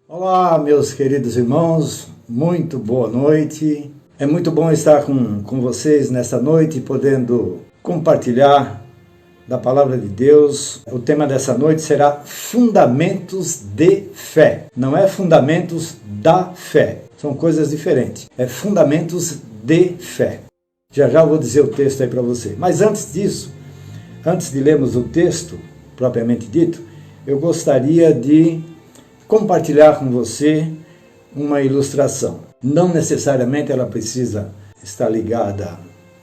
Olá, meus queridos irmãos, muito boa noite. É muito bom estar com vocês nesta noite, podendo compartilhar da Palavra de Deus. O tema dessa noite será Fundamentos de Fé. Não é Fundamentos da Fé, são coisas diferentes. É Fundamentos de Fé. Já eu vou dizer o texto aí para você. Mas antes disso, antes de lermos o texto propriamente dito, eu gostaria de compartilhar com você uma ilustração. Não necessariamente ela precisa estar ligada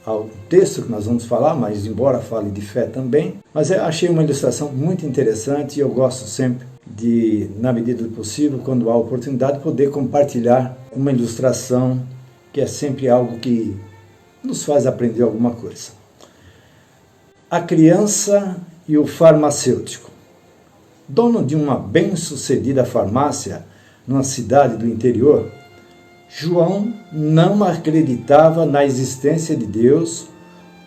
ao texto que nós vamos falar, mas embora fale de fé também. Mas eu achei uma ilustração muito interessante e eu gosto sempre de, na medida do possível, quando há oportunidade, poder compartilhar uma ilustração que é sempre algo que nos faz aprender alguma coisa. A criança e o farmacêutico. Dono de uma bem-sucedida farmácia numa cidade do interior, João não acreditava na existência de Deus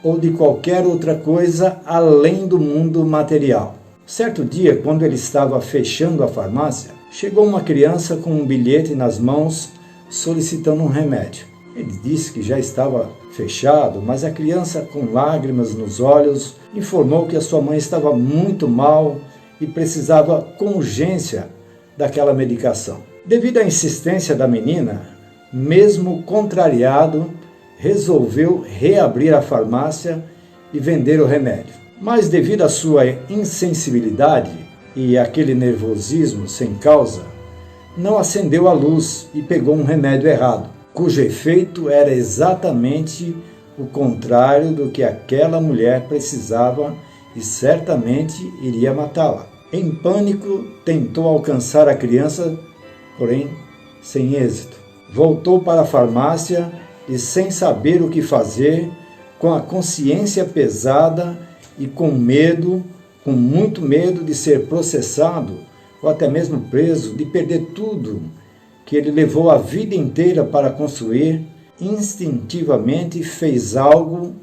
ou de qualquer outra coisa além do mundo material. Certo dia, quando ele estava fechando a farmácia, chegou uma criança com um bilhete nas mãos solicitando um remédio. Ele disse que já estava fechado, mas a criança, com lágrimas nos olhos, informou que a sua mãe estava muito mal e precisava com urgência daquela medicação. Devido à insistência da menina, mesmo contrariado, resolveu reabrir a farmácia e vender o remédio. Mas devido à sua insensibilidade e aquele nervosismo sem causa, não acendeu a luz e pegou um remédio errado, cujo efeito era exatamente o contrário do que aquela mulher precisava e certamente iria matá-la. Em pânico, tentou alcançar a criança, porém sem êxito. Voltou para a farmácia e, sem saber o que fazer, com a consciência pesada e com medo, com muito medo de ser processado ou até mesmo preso, de perder tudo que ele levou a vida inteira para construir, instintivamente fez algo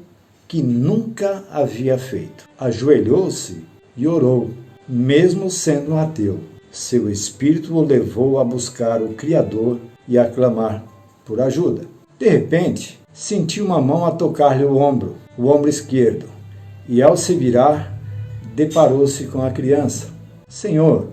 que nunca havia feito. Ajoelhou-se e orou. Mesmo sendo um ateu, seu espírito o levou a buscar o Criador e a clamar por ajuda. De repente, sentiu uma mão a tocar-lhe o ombro esquerdo, e ao se virar, deparou-se com a criança. Senhor,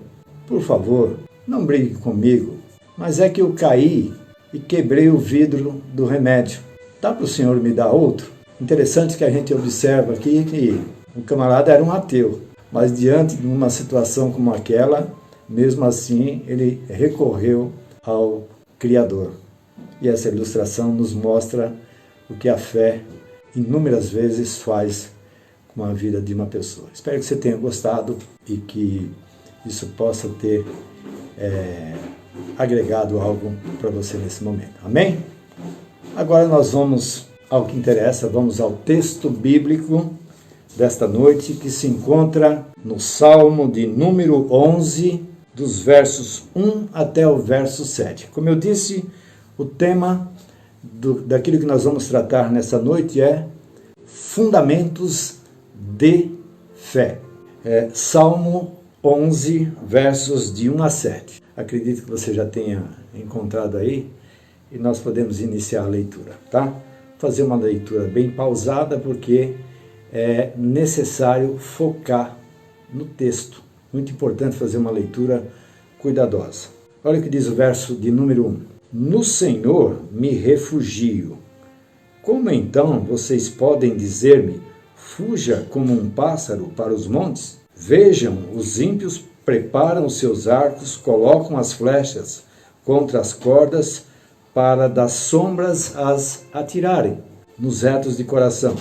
por favor, não brigue comigo, mas é que eu caí e quebrei o vidro do remédio. Dá para o senhor me dar outro? Interessante que a gente observa aqui que o camarada era um ateu. Mas diante de uma situação como aquela, mesmo assim, ele recorreu ao Criador. E essa ilustração nos mostra o que a fé, inúmeras vezes, faz com a vida de uma pessoa. Espero que você tenha gostado e que isso possa ter agregado algo para você nesse momento. Amém? Agora nós vamos ao que interessa, vamos ao texto bíblico desta noite, que se encontra no Salmo de número 11, dos versos 1 até o verso 7. Como eu disse, o tema daquilo que nós vamos tratar nessa noite é Fundamentos de Fé. Salmo 11, versos de 1 a 7. Acredito que você já tenha encontrado aí e nós podemos iniciar a leitura, tá? Fazer uma leitura bem pausada, porque é necessário focar no texto. Muito importante fazer uma leitura cuidadosa. Olha o que diz o verso de número 1. No Senhor me refugio. Como então vocês podem dizer-me, fuja como um pássaro para os montes? Vejam, os ímpios preparam os seus arcos, colocam as flechas contra as cordas para das sombras as atirarem nos retos de coração.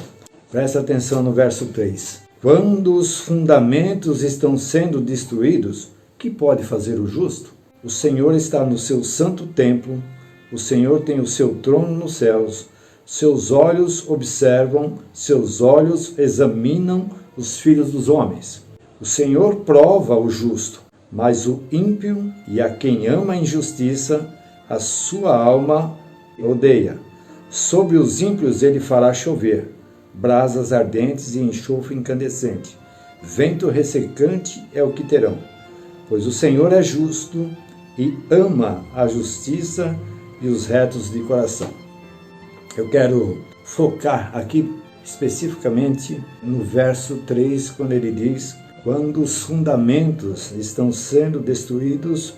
Presta atenção no verso 3. Quando os fundamentos estão sendo destruídos, que pode fazer o justo? O Senhor está no seu santo templo, o Senhor tem o seu trono nos céus, seus olhos observam, seus olhos examinam os filhos dos homens. O Senhor prova o justo, mas o ímpio e a quem ama a injustiça a sua alma odeia. Sobre os ímpios ele fará chover brasas ardentes e enxofre incandescente. Vento ressecante é o que terão, pois o Senhor é justo e ama a justiça e os retos de coração. Eu quero focar aqui especificamente no verso 3, quando ele diz: quando os fundamentos estão sendo destruídos,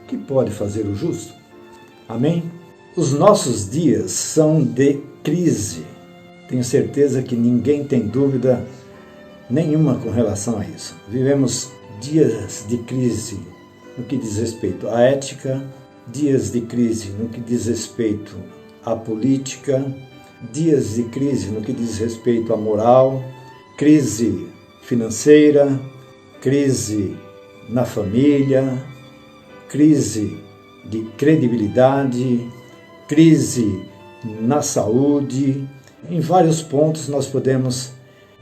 que pode fazer o justo? Amém? Os nossos dias são de crise. Tenho certeza que ninguém tem dúvida nenhuma com relação a isso. Vivemos dias de crise no que diz respeito à ética, dias de crise no que diz respeito à política, dias de crise no que diz respeito à moral, crise financeira, crise na família, crise de credibilidade, crise na saúde. Em vários pontos nós podemos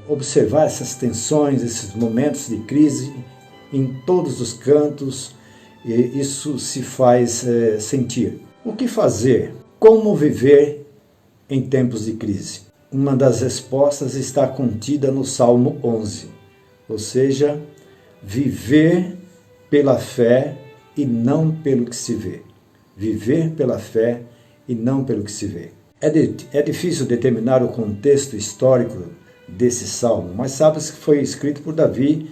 observar essas tensões, esses momentos de crise em todos os cantos, e isso se faz sentir. O que fazer? Como viver em tempos de crise? Uma das respostas está contida no Salmo 11, ou seja, viver pela fé e não pelo que se vê. Viver pela fé e não pelo que se vê. É difícil determinar o contexto histórico desse salmo, mas sabe-se que foi escrito por Davi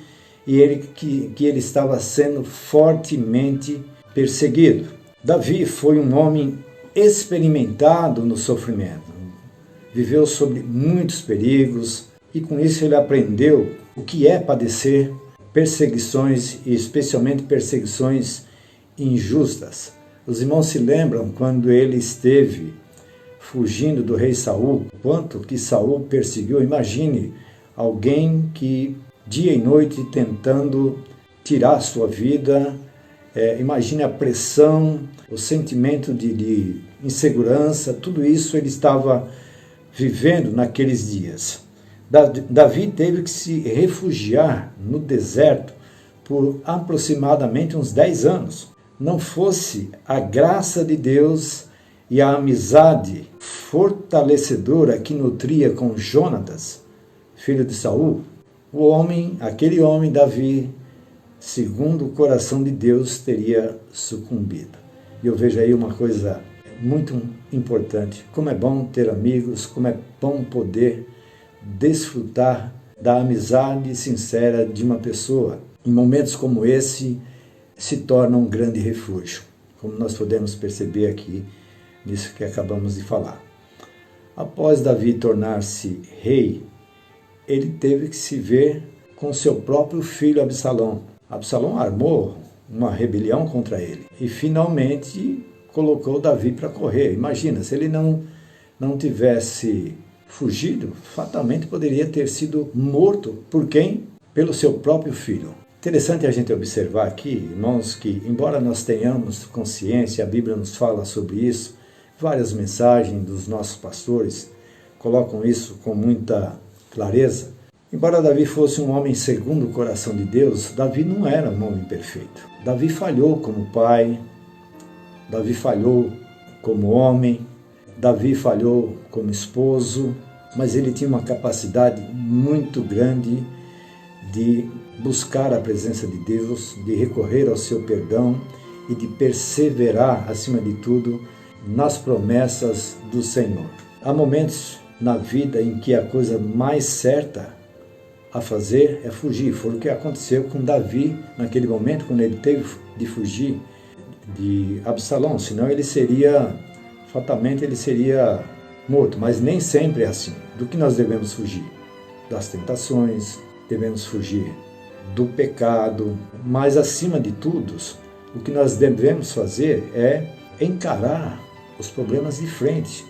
e que ele estava sendo fortemente perseguido. Davi foi um homem experimentado no sofrimento, viveu sob muitos perigos e com isso ele aprendeu o que é padecer perseguições e especialmente perseguições injustas. Os irmãos se lembram quando ele esteve fugindo do rei Saul, quanto que Saul perseguiu. Imagine alguém que dia e noite tentando tirar sua vida, imagine a pressão, o sentimento de insegurança, tudo isso ele estava vivendo naqueles dias. Davi teve que se refugiar no deserto por aproximadamente uns 10 anos. Não fosse a graça de Deus e a amizade fortalecedora que nutria com Jonatas, filho de Saul, aquele homem Davi, segundo o coração de Deus, teria sucumbido. E eu vejo aí uma coisa muito importante. Como é bom ter amigos, como é bom poder desfrutar da amizade sincera de uma pessoa. Em momentos como esse, se torna um grande refúgio, como nós podemos perceber aqui nisso que acabamos de falar. Após Davi tornar-se rei, ele teve que se ver com seu próprio filho Absalão. Absalão armou uma rebelião contra ele e finalmente colocou Davi para correr. Imagina, se ele não tivesse fugido, fatalmente poderia ter sido morto. Por quem? Pelo seu próprio filho. Interessante a gente observar aqui, irmãos, que embora nós tenhamos consciência, a Bíblia nos fala sobre isso, várias mensagens dos nossos pastores colocam isso com muita clareza. Embora Davi fosse um homem segundo o coração de Deus, Davi não era um homem perfeito. Davi falhou como pai, Davi falhou como homem, Davi falhou como esposo, mas ele tinha uma capacidade muito grande de buscar a presença de Deus, de recorrer ao seu perdão e de perseverar, acima de tudo, nas promessas do Senhor. Há momentos na vida em que a coisa mais certa a fazer é fugir. Foi o que aconteceu com Davi naquele momento, quando ele teve de fugir de Absalão, senão fatalmente ele seria morto. Mas nem sempre é assim. Do que nós devemos fugir? Das tentações, devemos fugir do pecado, mas acima de tudo, o que nós devemos fazer é encarar os problemas de frente.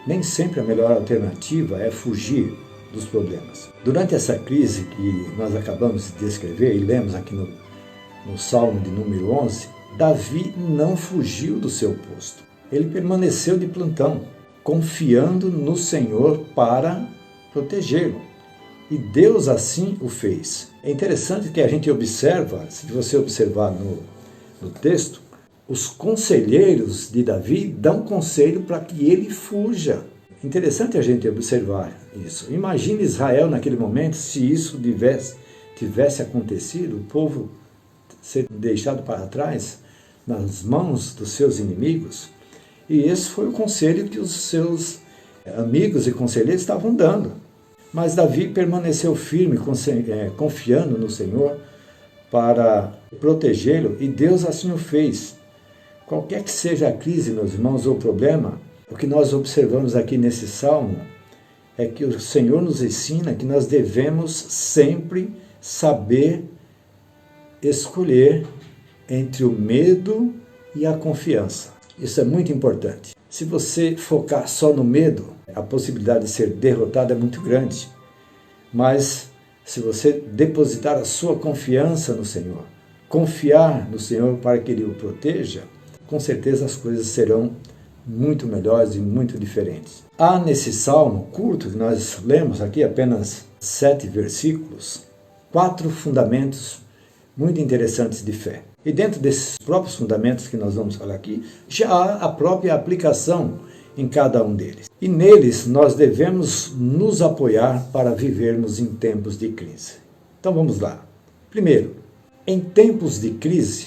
Nem sempre a melhor alternativa é fugir dos problemas. Durante essa crise que nós acabamos de descrever e lemos aqui no Salmo de número 11, Davi não fugiu do seu posto. Ele permaneceu de plantão, confiando no Senhor para protegê-lo. E Deus assim o fez. É interessante que a gente observa, se você observar no texto, os conselheiros de Davi dão conselho para que ele fuja. Interessante a gente observar isso. Imagine Israel naquele momento, se isso tivesse acontecido, o povo ser deixado para trás nas mãos dos seus inimigos. E esse foi o conselho que os seus amigos e conselheiros estavam dando. Mas Davi permaneceu firme, confiando no Senhor para protegê-lo, e Deus assim o fez. Qualquer que seja a crise, meus irmãos, ou problema, o que nós observamos aqui nesse salmo é que o Senhor nos ensina que nós devemos sempre saber escolher entre o medo e a confiança. Isso é muito importante. Se você focar só no medo, a possibilidade de ser derrotado é muito grande. Mas se você depositar a sua confiança no Senhor, confiar no Senhor para que Ele o proteja, com certeza as coisas serão muito melhores e muito diferentes. Há nesse salmo curto, que nós lemos aqui apenas 7 versículos, 4 fundamentos muito interessantes de fé. E dentro desses próprios fundamentos que nós vamos falar aqui, já há a própria aplicação em cada um deles. E neles nós devemos nos apoiar para vivermos em tempos de crise. Então vamos lá. Primeiro, em tempos de crise,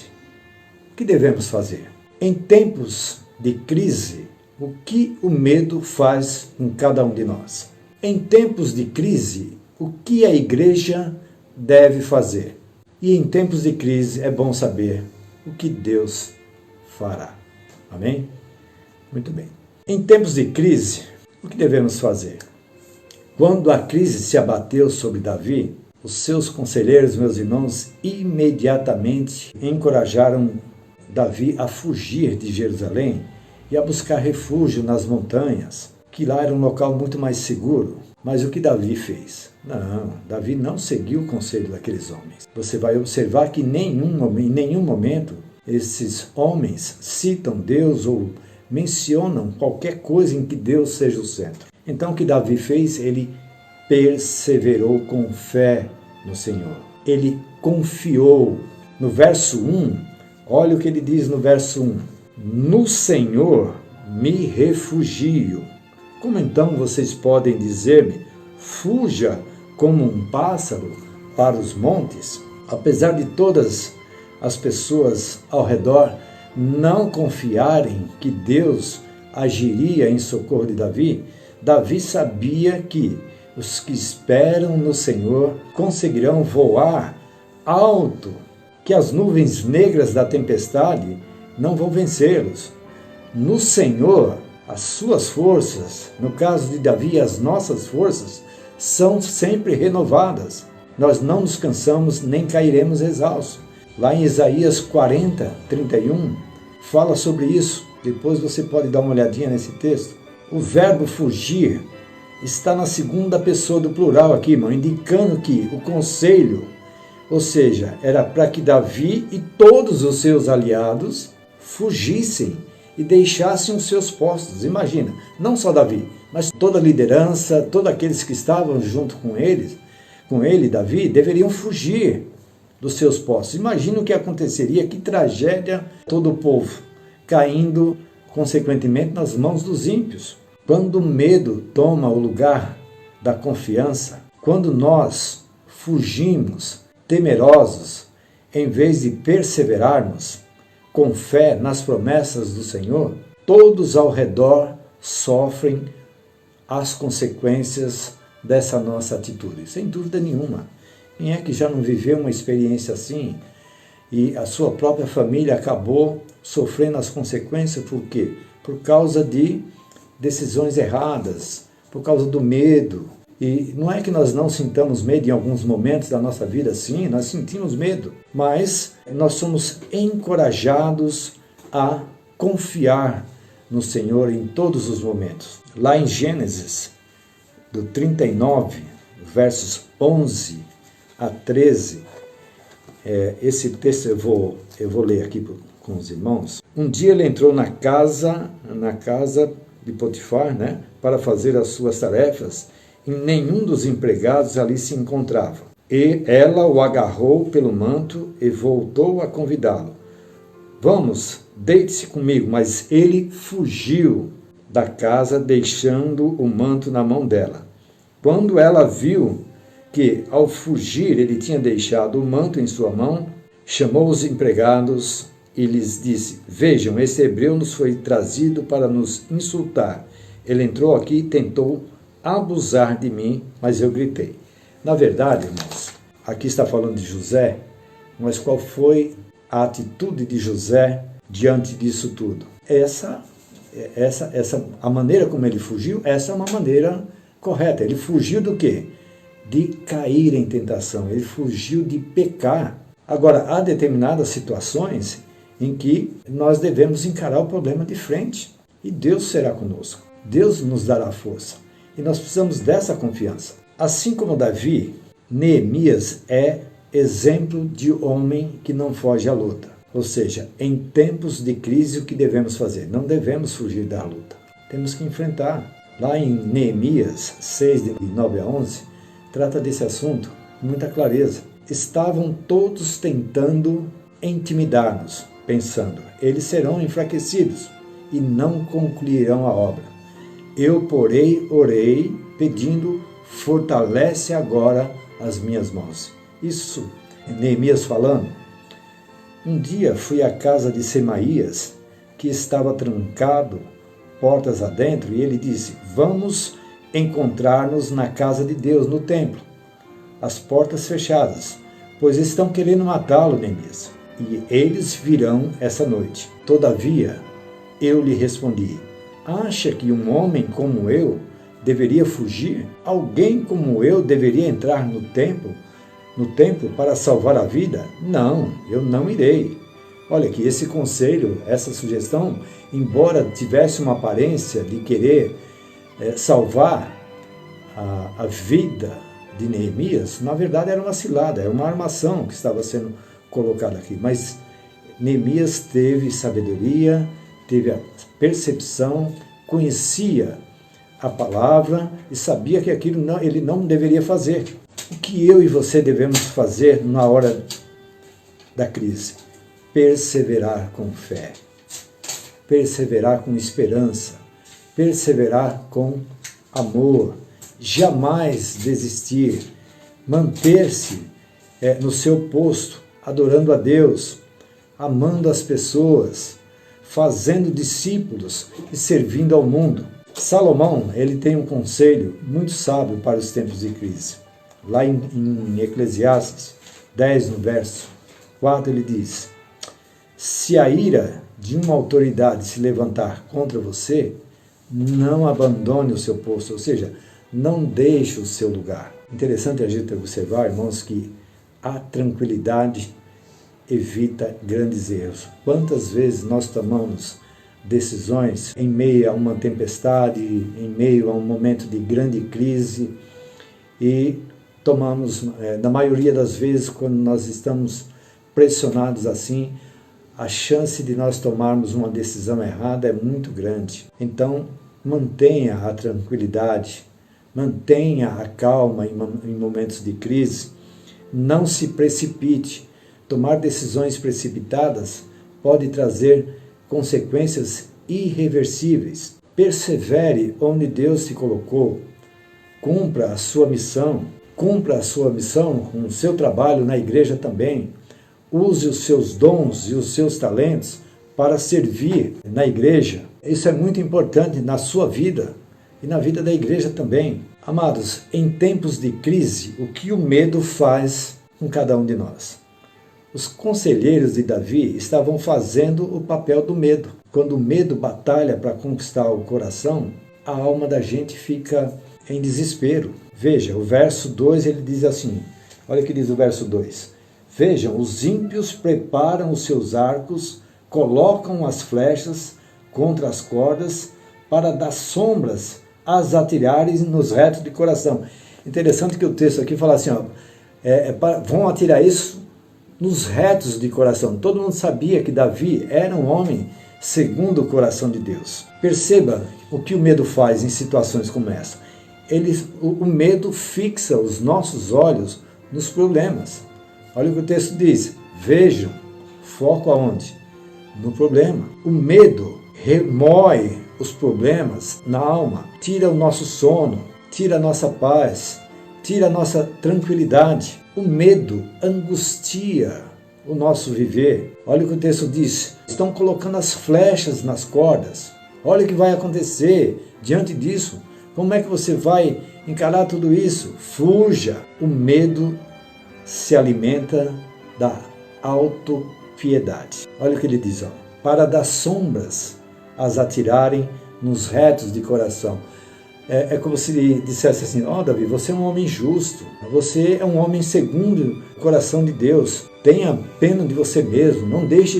o que devemos fazer? Em tempos de crise, o que o medo faz com cada um de nós? Em tempos de crise, o que a igreja deve fazer? E em tempos de crise é bom saber o que Deus fará. Amém? Muito bem. Em tempos de crise, o que devemos fazer? Quando a crise se abateu sobre Davi, os seus conselheiros, meus irmãos, imediatamente encorajaram Davi a fugir de Jerusalém e a buscar refúgio nas montanhas, que lá era um local muito mais seguro. Mas o que Davi fez? Não, Davi não seguiu o conselho daqueles homens. Você vai observar que em nenhum momento esses homens citam Deus ou mencionam qualquer coisa em que Deus seja o centro. Então o que Davi fez? Ele perseverou com fé no Senhor. Ele confiou. No verso 1, olha o que ele diz no verso 1. No Senhor me refugio. Como então vocês podem dizer-me, fuja como um pássaro para os montes? Apesar de todas as pessoas ao redor não confiarem que Deus agiria em socorro de Davi, Davi sabia que os que esperam no Senhor conseguirão voar alto, que as nuvens negras da tempestade não vão vencê-los. No Senhor, as suas forças, no caso de Davi, as nossas forças, são sempre renovadas. Nós não nos cansamos nem cairemos exaustos. Lá em Isaías 40, 31, fala sobre isso. Depois você pode dar uma olhadinha nesse texto. O verbo fugir está na segunda pessoa do plural aqui, irmão, indicando que o conselho, ou seja, era para que Davi e todos os seus aliados fugissem e deixassem os seus postos. Imagina, não só Davi, mas toda a liderança, todos aqueles que estavam junto com ele, Davi, deveriam fugir dos seus postos. Imagina o que aconteceria, que tragédia, todo o povo caindo, consequentemente, nas mãos dos ímpios. Quando o medo toma o lugar da confiança, quando nós fugimos temerosos, em vez de perseverarmos com fé nas promessas do Senhor, todos ao redor sofrem as consequências dessa nossa atitude, sem dúvida nenhuma. Quem é que já não viveu uma experiência assim e a sua própria família acabou sofrendo as consequências? Por quê? Por causa de decisões erradas, por causa do medo. E não é que nós não sintamos medo em alguns momentos da nossa vida, sim, nós sentimos medo, mas nós somos encorajados a confiar no Senhor em todos os momentos. Lá em Gênesis, do 39, versos 11 a 13, esse texto eu vou ler aqui com os irmãos. Um dia ele entrou na casa de Potifar, para fazer as suas tarefas, e nenhum dos empregados ali se encontrava. E ela o agarrou pelo manto e voltou a convidá-lo. vamos, deite-se comigo. Mas ele fugiu da casa, deixando o manto na mão dela. Quando ela viu que, ao fugir, ele tinha deixado o manto em sua mão, chamou os empregados e lhes disse: vejam, esse hebreu nos foi trazido para nos insultar. Ele entrou aqui e tentou abusar de mim, mas eu gritei. Na verdade, irmãos, aqui está falando de José, mas qual foi a atitude de José diante disso tudo? A maneira como ele fugiu, essa é uma maneira correta. Ele fugiu do quê? De cair em tentação, ele fugiu de pecar. Agora, há determinadas situações em que nós devemos encarar o problema de frente e Deus será conosco. Deus nos dará força e nós precisamos dessa confiança. Assim como Davi, Neemias é exemplo de homem que não foge à luta. Ou seja, em tempos de crise, o que devemos fazer? Não devemos fugir da luta. Temos que enfrentar. Lá em Neemias 6, de 9 a 11, trata desse assunto com muita clareza. Estavam todos tentando intimidar-nos, pensando, eles serão enfraquecidos e não concluirão a obra. Eu, porém, orei, pedindo, fortalece agora as minhas mãos. Isso, Neemias falando. Um dia fui à casa de Semaías, que estava trancado, portas adentro, e ele disse, vamos encontrar-nos na casa de Deus, no templo, as portas fechadas, pois estão querendo matá-lo, Neemias, e eles virão essa noite. Todavia, eu lhe respondi, acha que um homem como eu deveria fugir? Alguém como eu deveria entrar no templo para salvar a vida? Não, eu não irei. Olha que esse conselho, essa sugestão, embora tivesse uma aparência de querer salvar a vida de Neemias, na verdade era uma cilada, era uma armação que estava sendo colocada aqui. Mas Neemias teve sabedoria, teve a percepção, conhecia a palavra e sabia que aquilo ele não deveria fazer. O que eu e você devemos fazer na hora da crise? Perseverar com fé, perseverar com esperança, perseverar com amor, jamais desistir, manter-se no seu posto, adorando a Deus, amando as pessoas, fazendo discípulos e servindo ao mundo. Salomão, ele tem um conselho muito sábio para os tempos de crise. Lá em Eclesiastes 10, no verso 4, ele diz, se a ira de uma autoridade se levantar contra você, não abandone o seu posto, ou seja, não deixe o seu lugar. Interessante a gente observar, irmãos, que a tranquilidade evita grandes erros. Quantas vezes nós tomamos decisões em meio a uma tempestade, em meio a um momento de grande crise e tomamos, na maioria das vezes, quando nós estamos pressionados assim, a chance de nós tomarmos uma decisão errada é muito grande. Então, mantenha a tranquilidade, mantenha a calma em momentos de crise, não se precipite. Tomar decisões precipitadas pode trazer consequências irreversíveis. Persevere onde Deus te colocou, cumpra a sua missão com o seu trabalho na igreja também. Use os seus dons e os seus talentos para servir na igreja. Isso é muito importante na sua vida e na vida da igreja também. Amados, em tempos de crise, o que o medo faz com cada um de nós? Os conselheiros de Davi estavam fazendo o papel do medo. Quando o medo batalha para conquistar o coração, a alma da gente fica em desespero. Veja, o verso 2 ele diz assim, olha o que diz o verso 2. Vejam, os ímpios preparam os seus arcos, colocam as flechas contra as cordas para dar sombras às atirarem nos retos de coração. Interessante que o texto aqui fala assim, vão atirar isso nos retos de coração. Todo mundo sabia que Davi era um homem segundo o coração de Deus. Perceba o que o medo faz em situações como essa. O medo fixa os nossos olhos nos problemas. Olha o que o texto diz. Vejam, foco aonde? no problema. O medo remoe os problemas na alma, tira o nosso sono, tira a nossa paz, tira a nossa tranquilidade. O medo angustia o nosso viver. Olha o que o texto diz: estão colocando as flechas nas cordas. Olha o que vai acontecer diante disso. Como é que você vai encarar tudo isso? Fuja. O medo se alimenta da autopiedade. Olha o que ele diz, ó: para das sombras as atirarem nos retos de coração. É como se ele dissesse assim: ó, Davi, você é um homem justo, você é um homem segundo o coração de Deus, tenha pena de você mesmo,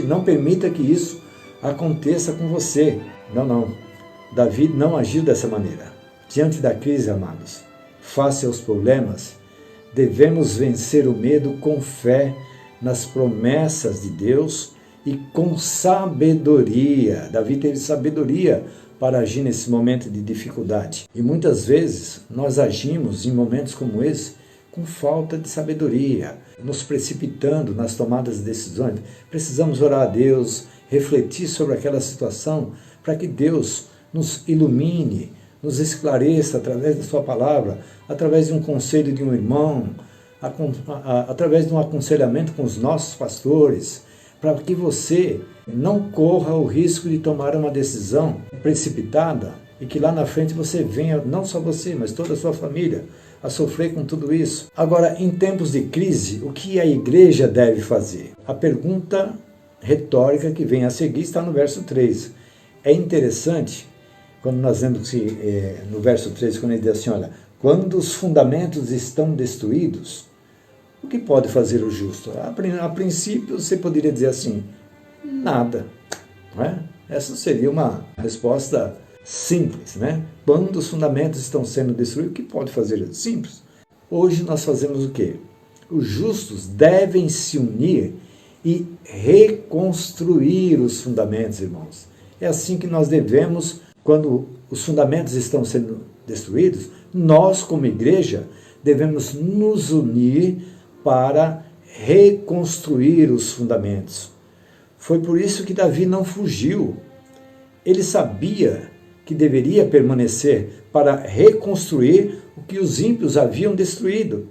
não permita que isso aconteça com você. Não, Davi não agiu dessa maneira. Diante da crise, amados, face aos problemas, devemos vencer o medo com fé nas promessas de Deus e com sabedoria. Davi teve sabedoria para agir nesse momento de dificuldade. E muitas vezes nós agimos em momentos como esse com falta de sabedoria, nos precipitando nas tomadas de decisões. Precisamos orar a Deus, refletir sobre aquela situação, para que Deus nos ilumine, nos esclareça através da sua palavra, através de um conselho de um irmão, através de um aconselhamento com os nossos pastores, para que você não corra o risco de tomar uma decisão precipitada e que lá na frente você venha, não só você, mas toda a sua família, a sofrer com tudo isso. Agora, em tempos de crise, o que a igreja deve fazer? A pergunta retórica que vem a seguir está no verso 3. É interessante, quando nós vemos no verso 3, quando ele diz assim, olha, quando os fundamentos estão destruídos, o que pode fazer o justo? A princípio, você poderia dizer assim, nada. Não é? Essa seria uma resposta simples, né? Quando os fundamentos estão sendo destruídos, o que pode fazer? Simples. Hoje nós fazemos o quê? Os justos devem se unir e reconstruir os fundamentos, irmãos. É assim que nós devemos, quando os fundamentos estão sendo destruídos, nós, como igreja, devemos nos unir para reconstruir os fundamentos. Foi por isso que Davi não fugiu. Ele sabia que deveria permanecer para reconstruir o que os ímpios haviam destruído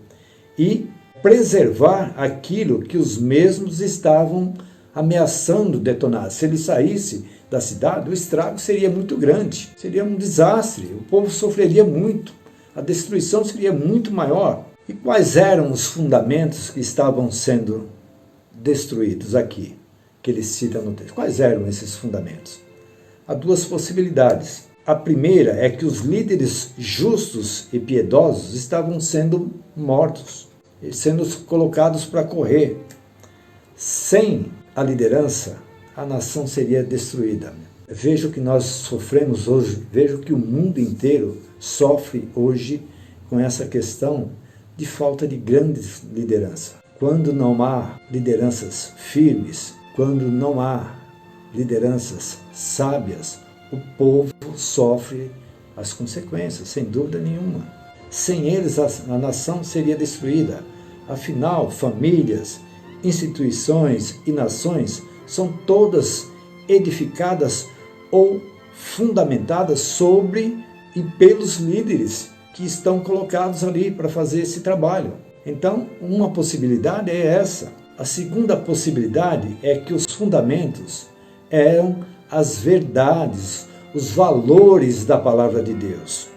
e preservar aquilo que os mesmos estavam ameaçando detonar. Se ele saísse da cidade, o estrago seria muito grande, seria um desastre, o povo sofreria muito, a destruição seria muito maior. E quais eram os fundamentos que estavam sendo destruídos aqui, que ele cita no texto? Quais eram esses fundamentos? Há duas possibilidades. A primeira é que os líderes justos e piedosos estavam sendo mortos, sendo colocados para correr. Sem a liderança, a nação seria destruída. Veja o que nós sofremos hoje, veja o que o mundo inteiro sofre hoje com essa questão de falta de grande liderança. Quando não há lideranças firmes, quando não há lideranças sábias, o povo sofre as consequências, sem dúvida nenhuma. Sem eles, a nação seria destruída. Afinal, famílias, instituições e nações são todas edificadas ou fundamentadas sobre e pelos líderes que estão colocados ali para fazer esse trabalho. Então, uma possibilidade é essa. A segunda possibilidade é que os fundamentos eram as verdades, os valores da palavra de Deus.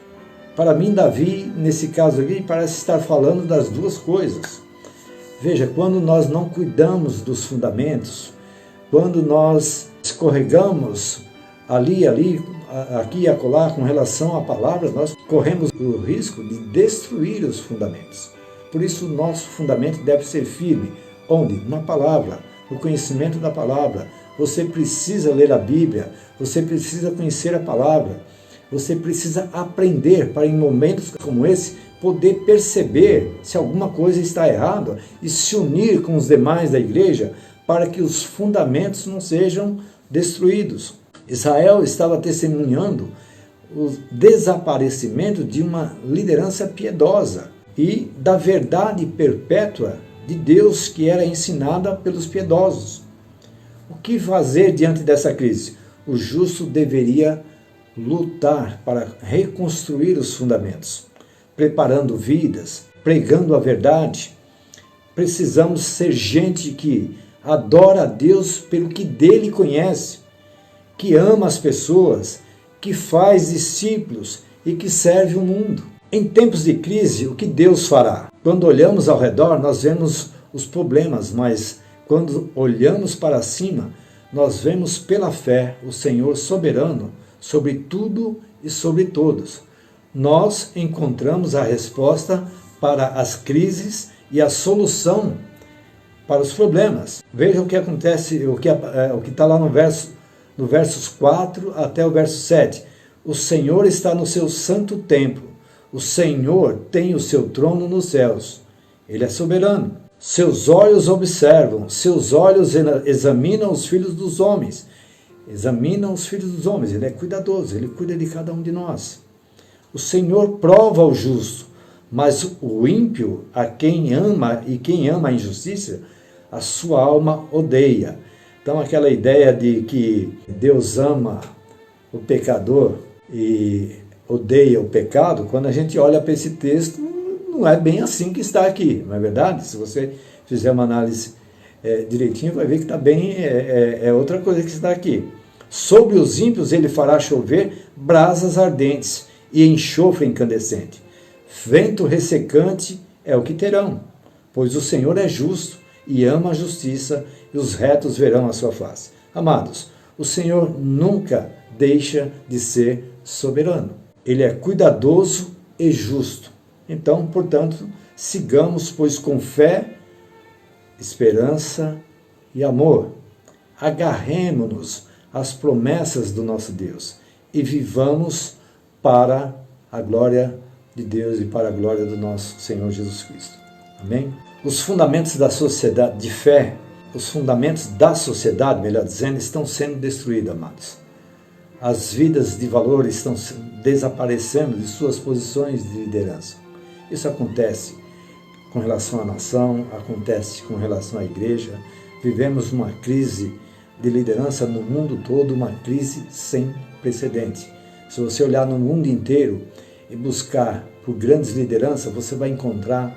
Para mim, Davi, nesse caso aqui, parece estar falando das duas coisas. Veja, quando nós não cuidamos dos fundamentos, quando nós escorregamos aqui e acolá com relação à palavra, nós corremos o risco de destruir os fundamentos. Por isso, o nosso fundamento deve ser firme. Onde? Na palavra, no conhecimento da palavra. Você precisa ler a Bíblia, você precisa conhecer a palavra, você precisa aprender para, em momentos como esse, poder perceber se alguma coisa está errada e se unir com os demais da igreja para que os fundamentos não sejam destruídos. Israel estava testemunhando o desaparecimento de uma liderança piedosa e da verdade perpétua de Deus que era ensinada pelos piedosos. O que fazer diante dessa crise? O justo deveria lutar para reconstruir os fundamentos, preparando vidas, pregando a verdade. Precisamos ser gente que adora a Deus pelo que dele conhece, que ama as pessoas, que faz discípulos e que serve o mundo. Em tempos de crise, o que Deus fará? Quando olhamos ao redor, nós vemos os problemas, mas quando olhamos para cima, nós vemos pela fé o Senhor soberano sobre tudo e sobre todos. Nós encontramos a resposta para as crises e a solução para os problemas. Veja o que acontece, o que está lá no versos 4 até o verso 7. O Senhor está no seu santo templo. O Senhor tem o seu trono nos céus. Ele é soberano. Seus olhos observam, seus olhos examinam os filhos dos homens. Examinam os filhos dos homens. Ele é cuidadoso, ele cuida de cada um de nós. O Senhor prova o justo, mas o ímpio, a quem ama e quem ama a injustiça, a sua alma odeia. Então aquela ideia de que Deus ama o pecador e odeia o pecado, quando a gente olha para esse texto, não é bem assim que está aqui, não é verdade? Se você fizer uma análise direitinho, vai ver que está bem, é outra coisa que está aqui. Sobre os ímpios ele fará chover brasas ardentes e enxofre incandescente. Vento ressecante é o que terão, pois o Senhor é justo e ama a justiça, e os retos verão a sua face. Amados, o Senhor nunca deixa de ser soberano. Ele é cuidadoso e justo. Então, portanto, sigamos, pois, com fé, esperança e amor. Agarremo-nos às promessas do nosso Deus e vivamos para a glória de Deus e para a glória do nosso Senhor Jesus Cristo. Amém? Os fundamentos da sociedade de fé, os fundamentos da sociedade, melhor dizendo, estão sendo destruídos, amados. As vidas de valor estão desaparecendo de suas posições de liderança. Isso acontece com relação à nação, acontece com relação à igreja. Vivemos uma crise de liderança no mundo todo, uma crise sem precedente. Se você olhar no mundo inteiro e buscar por grandes lideranças, você vai encontrar,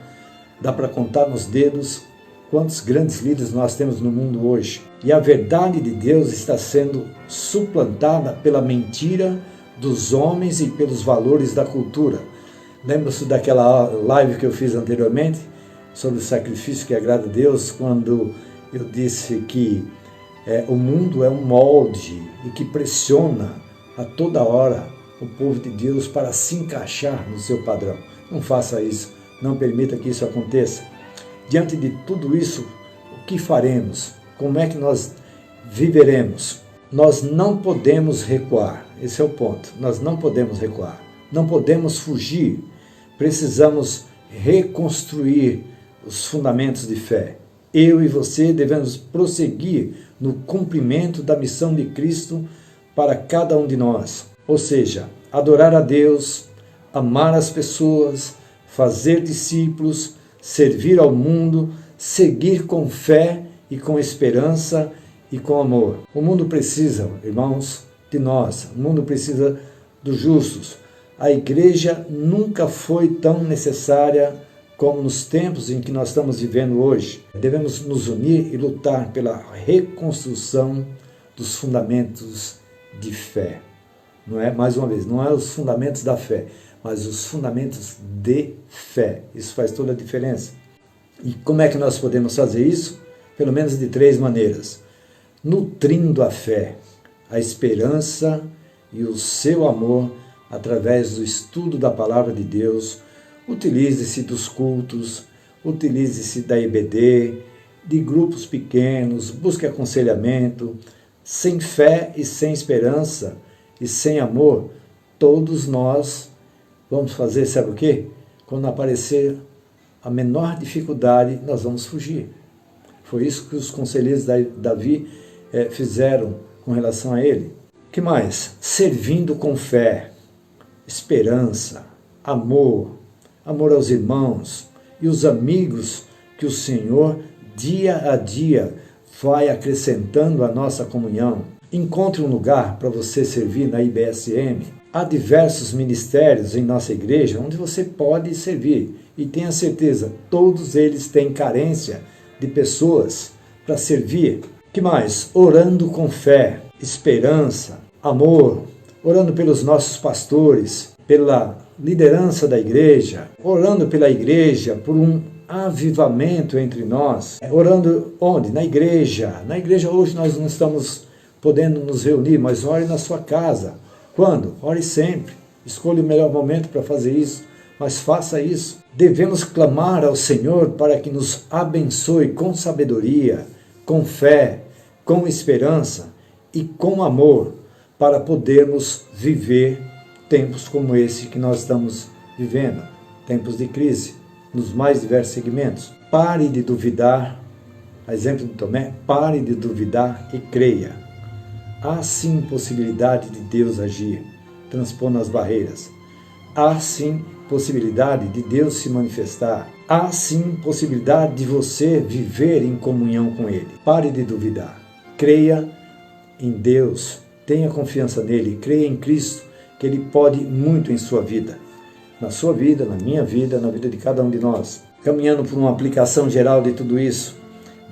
dá para contar nos dedos quantos grandes líderes nós temos no mundo hoje. E a verdade de Deus está sendo suplantada pela mentira dos homens e pelos valores da cultura. Lembra-se daquela live que eu fiz anteriormente sobre o sacrifício que agrada a Deus, quando eu disse que o mundo é um molde e que pressiona a toda hora o povo de Deus para se encaixar no seu padrão. Não faça isso, não permita que isso aconteça. Diante de tudo isso, o que faremos? Como é que nós viveremos? Nós não podemos recuar, esse é o ponto. Nós não podemos recuar, não podemos fugir. Precisamos reconstruir os fundamentos de fé. Eu e você devemos prosseguir no cumprimento da missão de Cristo para cada um de nós. Ou seja, adorar a Deus, amar as pessoas, fazer discípulos, servir ao mundo, seguir com fé e com esperança e com amor. O mundo precisa, irmãos, de nós. O mundo precisa dos justos. A igreja nunca foi tão necessária como nos tempos em que nós estamos vivendo hoje. Devemos nos unir e lutar pela reconstrução dos fundamentos de fé. Não é, mais uma vez, não é os fundamentos da fé, mas os fundamentos de fé. Isso faz toda a diferença. E como é que nós podemos fazer isso? Pelo menos de 3 maneiras. Nutrindo a fé, a esperança e o seu amor através do estudo da palavra de Deus. Utilize-se dos cultos, utilize-se da EBD, de grupos pequenos, busque aconselhamento. Sem fé e sem esperança e sem amor, todos nós vamos fazer, sabe o quê? Quando aparecer a menor dificuldade, nós vamos fugir. Foi isso que os conselheiros de Davi fizeram com relação a ele. O que mais? Servindo com fé, esperança, amor aos irmãos e os amigos que o Senhor, dia a dia, vai acrescentando a nossa comunhão. Encontre um lugar para você servir na IBSM. Há diversos ministérios em nossa igreja onde você pode servir. E tenha certeza, todos eles têm carência de pessoas para servir. Que mais? Orando com fé, esperança, amor, orando pelos nossos pastores, pela liderança da igreja, orando pela igreja, por um avivamento entre nós. Orando onde? Na igreja. Na igreja hoje nós não estamos podendo nos reunir, mas ore na sua casa. Quando? Ore sempre. Escolha o melhor momento para fazer isso, mas faça isso. Devemos clamar ao Senhor para que nos abençoe com sabedoria, com fé, com esperança e com amor, para podermos viver tempos como esse que nós estamos vivendo, tempos de crise, nos mais diversos segmentos. Pare de duvidar, a exemplo de Tomé, pare de duvidar e creia. Há sim possibilidade de Deus agir, transpondo as barreiras. Há sim possibilidade de Deus se manifestar. Há sim possibilidade de você viver em comunhão com Ele. Pare de duvidar. Creia em Deus, tenha confiança nele, creia em Cristo, que Ele pode muito em sua vida. Na sua vida, na minha vida, na vida de cada um de nós. Caminhando por uma aplicação geral de tudo isso,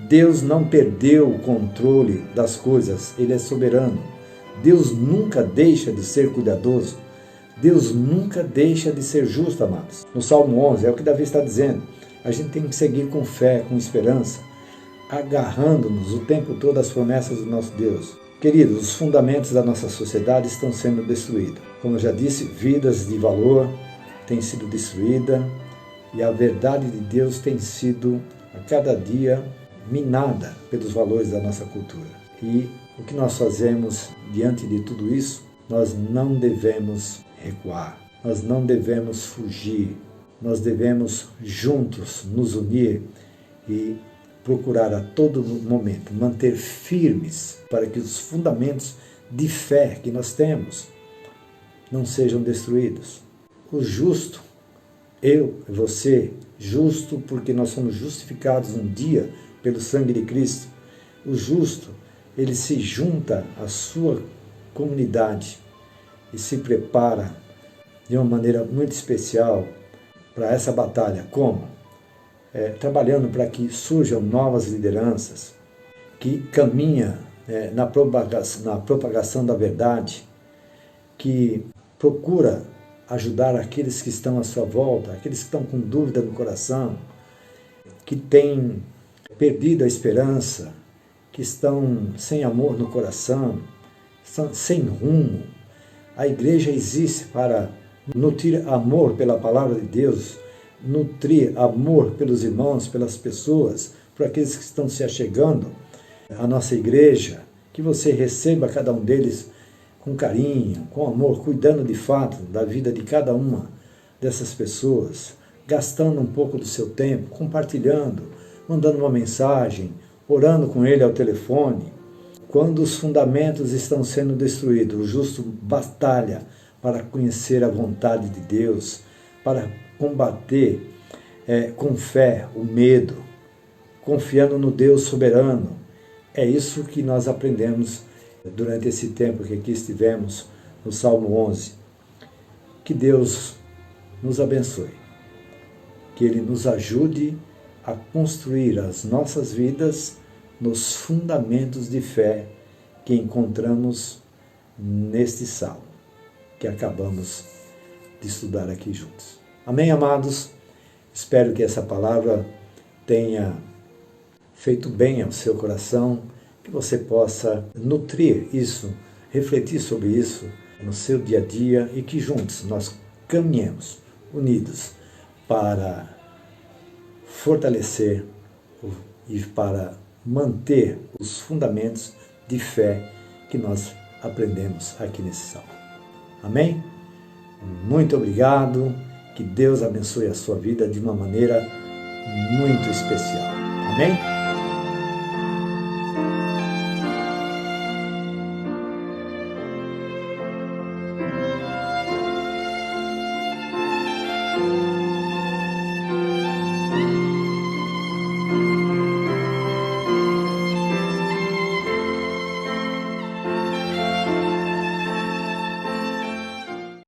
Deus não perdeu o controle das coisas, Ele é soberano. Deus nunca deixa de ser cuidadoso. Deus nunca deixa de ser justo, amados. No Salmo 11, é o que Davi está dizendo. A gente tem que seguir com fé, com esperança, agarrando-nos o tempo todo às promessas do nosso Deus. Queridos, os fundamentos da nossa sociedade estão sendo destruídos. Como eu já disse, vidas de valor têm sido destruídas e a verdade de Deus tem sido, a cada dia, minada pelos valores da nossa cultura. E o que nós fazemos diante de tudo isso? Nós não devemos recuar, nós não devemos fugir, nós devemos juntos nos unir e procurar a todo momento manter firmes para que os fundamentos de fé que nós temos não sejam destruídos. O justo, eu e você, justo porque nós somos justificados um dia pelo sangue de Cristo. O justo, ele se junta à sua comunidade e se prepara de uma maneira muito especial para essa batalha. Como? Trabalhando para que surjam novas lideranças, que caminha na propagação da verdade, que procura ajudar aqueles que estão à sua volta, aqueles que estão com dúvida no coração, que têm perdido a esperança, que estão sem amor no coração, estão sem rumo. A igreja existe para nutrir amor pela palavra de Deus, nutrir amor pelos irmãos, pelas pessoas, por aqueles que estão se achegando à nossa igreja, que você receba cada um deles com carinho, com amor, cuidando de fato da vida de cada uma dessas pessoas, gastando um pouco do seu tempo, compartilhando, mandando uma mensagem, orando com ele ao telefone. Quando os fundamentos estão sendo destruídos, o justo batalha para conhecer a vontade de Deus, para combater com fé o medo, confiando no Deus soberano. É isso que nós aprendemos durante esse tempo que aqui estivemos no Salmo 11. Que Deus nos abençoe, que Ele nos ajude a construir as nossas vidas nos fundamentos de fé que encontramos neste salmo que acabamos de estudar aqui juntos. Amém, amados? Espero que essa palavra tenha feito bem ao seu coração, que você possa nutrir isso, refletir sobre isso no seu dia a dia e que juntos nós caminhemos unidos para fortalecer e para manter os fundamentos de fé que nós aprendemos aqui nesse salmo. Amém? Muito obrigado. Que Deus abençoe a sua vida de uma maneira muito especial. Amém?